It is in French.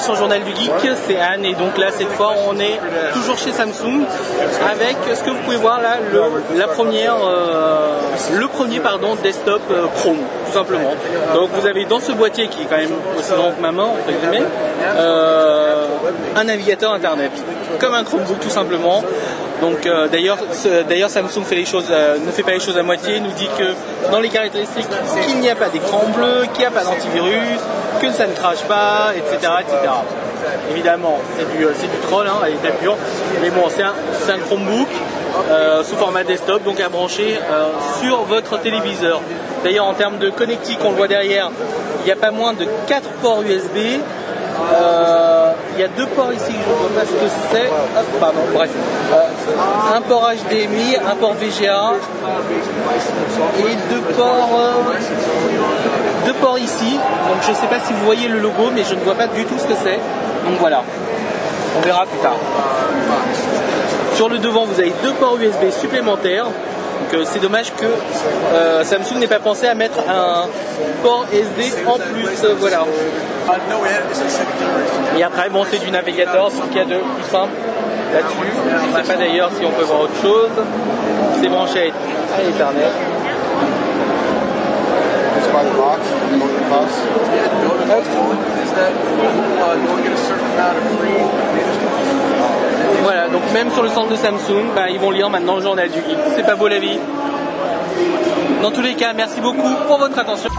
sur le Journal du Geek, c'est Anne et donc là cette fois on est toujours chez Samsung avec ce que vous pouvez voir là, le premier desktop Chrome tout simplement. Donc vous avez dans ce boîtier qui est quand même aussi grand que ma main entre guillemets, un navigateur internet comme un Chromebook tout simplement. Donc d'ailleurs Samsung fait les choses, ne fait pas les choses à moitié, nous dit que dans les caractéristiques qu'il n'y a pas d'écran bleu, qu'il n'y a pas d'antivirus, que ça ne crache pas, etc. etc. Évidemment c'est du troll à l'état pur, mais bon c'est un Chromebook sous format desktop, donc à brancher sur votre téléviseur. D'ailleurs en termes de connectique, on le voit derrière, il n'y a pas moins de 4 ports USB. Il y a 2 ports ici, je ne vois pas ce que c'est. Pardon, bref. Un port HDMI, un port VGA et 2 ports ici. Donc je ne sais pas si vous voyez le logo, mais je ne vois pas du tout ce que c'est. Donc voilà, on verra plus tard. Sur le devant, vous avez 2 ports USB supplémentaires. Donc c'est dommage que Samsung n'ait pas pensé à mettre un port SD en plus. Voilà. Et après, bon, c'est du navigateur, c'est ce qu'il y a de plus simple là-dessus. Je ne sais pas d'ailleurs si on peut voir autre chose. C'est branché à Ethernet. Voilà, donc même sur le centre de Samsung, ils vont lire maintenant le Journal du Geek. C'est pas beau la vie. Dans tous les cas, merci beaucoup pour votre attention.